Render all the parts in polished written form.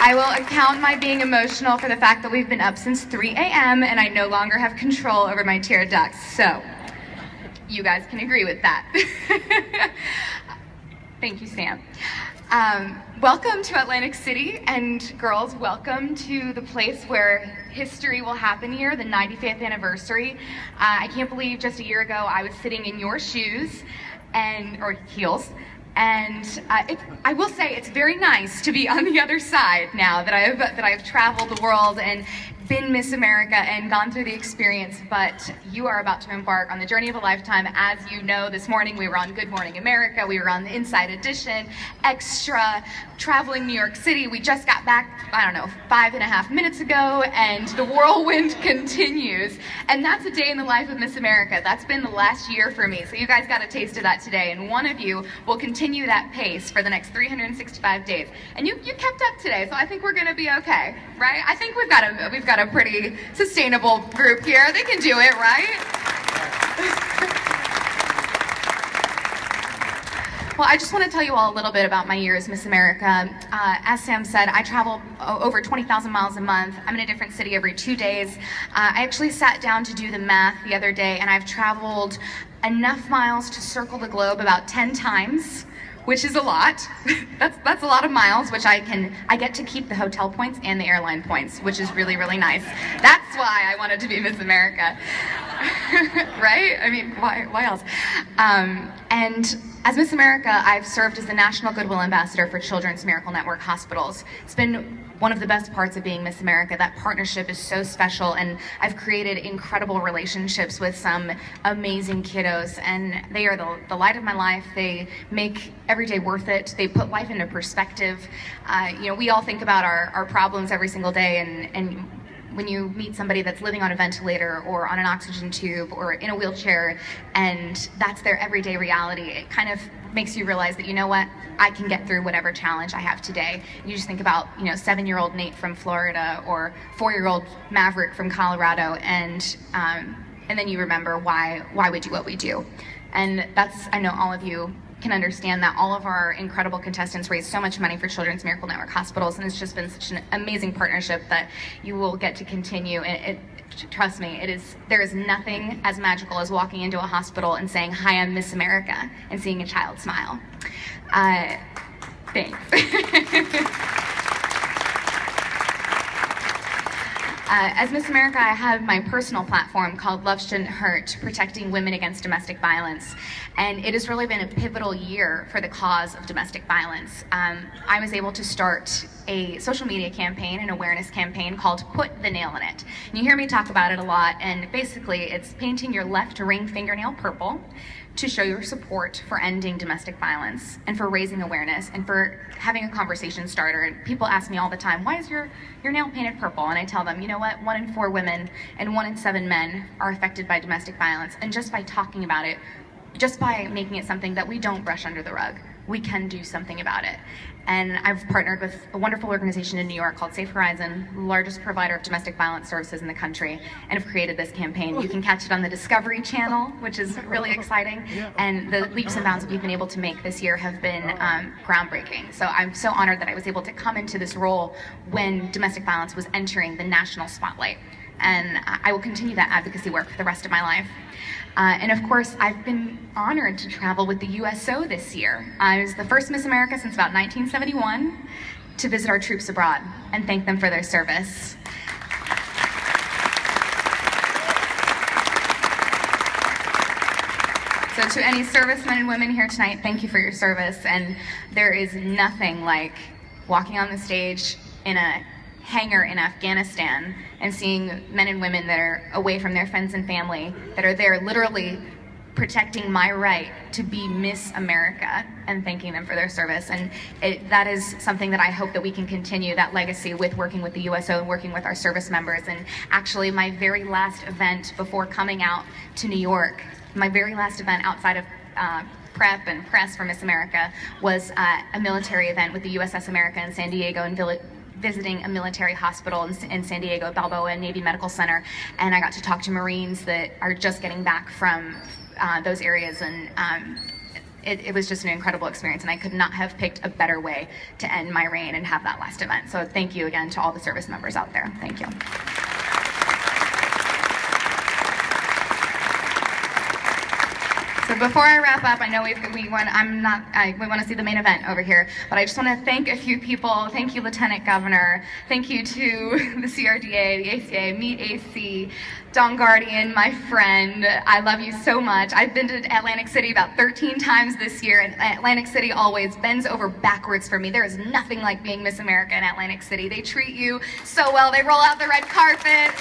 I will account my being emotional for the fact that we've been up since 3 a.m. and I no longer have control over my tear ducts. So, you guys can agree with that. Thank you, Sam. Welcome to Atlantic City, and girls, welcome to the place where history will happen here, the 95th anniversary. I can't believe just a year ago I was sitting in your shoes, or heels, and I will say it's very nice to be on the other side now that I've traveled the world and been Miss America and gone through the experience, but you are about to embark on the journey of a lifetime. As you know, this morning we were on Good Morning America, we were on the Inside Edition, Extra, traveling New York City. We just got back, I don't know, 5.5 minutes ago, and the whirlwind continues. And that's a day in the life of Miss America. That's been the last year for me, so you guys got a taste of that today, and one of you will continue that pace for the next 365 days. And you kept up today, so I think we're gonna be okay, right? I think we've got a pretty sustainable group here. They can do it, right? Well, I just want to tell you all a little bit about my year as Miss America. As Sam said, I travel over 20,000 miles a month. I'm in a different city every 2 days. I actually sat down to do the math the other day, and I've traveled enough miles to circle the globe about 10 times, which is a lot. That's a lot of miles, which I get to keep the hotel points and the airline points, which is really, really nice. That's why I wanted to be Miss America. Right? I mean, why else? And as Miss America, I've served as the National Goodwill Ambassador for Children's Miracle Network Hospitals. It's been one of the best parts of being Miss America. That partnership is so special, and I've created incredible relationships with some amazing kiddos, and they are the light of my life. They make every day worth it. They put life into perspective. We all think about our problems every single day, and when you meet somebody that's living on a ventilator or on an oxygen tube or in a wheelchair, and that's their everyday reality, it kind of makes you realize that, you know what, I can get through whatever challenge I have today. You just think about, 7-year-old Nate from Florida or 4-year-old Maverick from Colorado, and then you remember why we do what we do. And I know all of you can understand that all of our incredible contestants raise so much money for Children's Miracle Network Hospitals, and it's just been such an amazing partnership that you will get to continue. And trust me, there is nothing as magical as walking into a hospital and saying, "Hi, I'm Miss America," and seeing a child smile. Thanks. As Miss America, I have my personal platform called Love Shouldn't Hurt, protecting women against domestic violence. And it has really been a pivotal year for the cause of domestic violence. I was able to start a social media campaign, an awareness campaign called Put the Nail in It. And you hear me talk about it a lot, and basically it's painting your left ring fingernail purple to show your support for ending domestic violence and for raising awareness and for having a conversation starter. And people ask me all the time, why is your nail painted purple? And I tell them, you know what, 1 in 4 women and 1 in 7 men are affected by domestic violence. And just by talking about it, just by making it something that we don't brush under the rug, we can do something about it. And I've partnered with a wonderful organization in New York called Safe Horizon, the largest provider of domestic violence services in the country, and have created this campaign. You can catch it on the Discovery Channel, which is really exciting, and the leaps and bounds that we've been able to make this year have been groundbreaking. So I'm so honored that I was able to come into this role when domestic violence was entering the national spotlight. And I will continue that advocacy work for the rest of my life. And of course, I've been honored to travel with the USO this year. I was the first Miss America since about 1971 to visit our troops abroad and thank them for their service. So to any servicemen and women here tonight, thank you for your service. And there is nothing like walking on the stage in a hangar in Afghanistan and seeing men and women that are away from their friends and family, that are there literally protecting my right to be Miss America, and thanking them for their service. And that is something that I hope that we can continue, that legacy, with working with the USO and working with our service members. And actually my very last event before coming out to New York, my very last event outside of prep and press for Miss America was a military event with the USS America in San Diego, and visiting a military hospital in San Diego, Balboa Navy Medical Center, and I got to talk to Marines that are just getting back from those areas, and it was just an incredible experience, and I could not have picked a better way to end my reign and have that last event. So thank you again to all the service members out there. Thank you. So before I wrap up, I know we want to see the main event over here, but I just want to thank a few people. Thank you, Lieutenant Governor. Thank you to the CRDA, the ACA, Meet AC, Don Guardian, my friend. I love you so much. I've been to Atlantic City about 13 times this year, and Atlantic City always bends over backwards for me. There is nothing like being Miss America in Atlantic City. They treat you so well. They roll out the red carpet.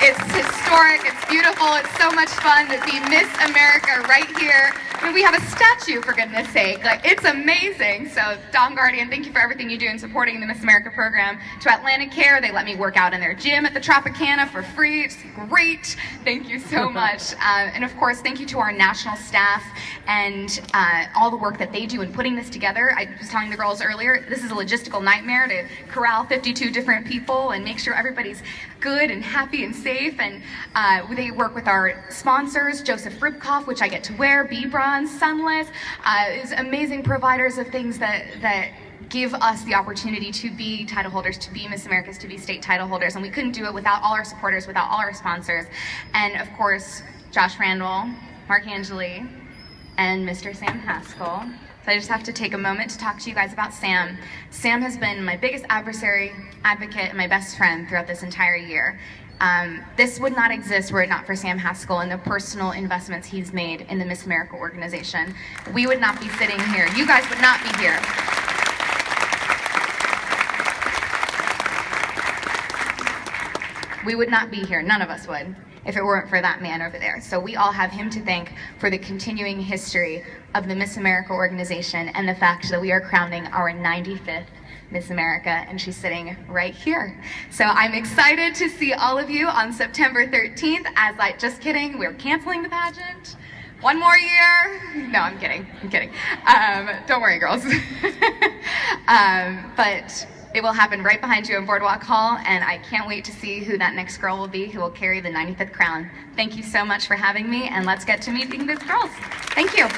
It's historic. It's beautiful. It's so much fun to be Miss America right here. I mean, we have a statue, for goodness sake. Like, it's amazing. So, Don Guardian, thank you for everything you do in supporting the Miss America program. To Atlantic Care, they let me work out in their gym at the Tropicana for free. It's great. Thank you so much. And of course, thank you to our national staff and all the work that they do in putting this together. I was telling the girls earlier, this is a logistical nightmare to corral 52 different people and make sure everybody's good and happy and safe. And they work with our sponsors, Joseph Ribkoff, which I get to wear, B-Bronze, Sunless, is amazing providers of things that give us the opportunity to be title holders, to be Miss Americas, to be state title holders, and we couldn't do it without all our supporters, without all our sponsors, and of course, Josh Randall, Mark Angeli, and Mr. Sam Haskell. So I just have to take a moment to talk to you guys about Sam. Sam has been my biggest adversary, advocate, and my best friend throughout this entire year. This would not exist were it not for Sam Haskell and the personal investments he's made in the Miss America organization. We would not be sitting here. You guys would not be here. We would not be here, none of us would, if it weren't for that man over there. So we all have him to thank for the continuing history of the Miss America organization and the fact that we are crowning our 95th Miss America, and she's sitting right here. So I'm excited to see all of you on September 13th. Just kidding, we're canceling the pageant. One more year. No, I'm kidding, don't worry, girls. But it will happen right behind you in Boardwalk Hall, and I can't wait to see who that next girl will be who will carry the 95th crown. Thank you so much for having me, and let's get to meeting these girls. Thank you.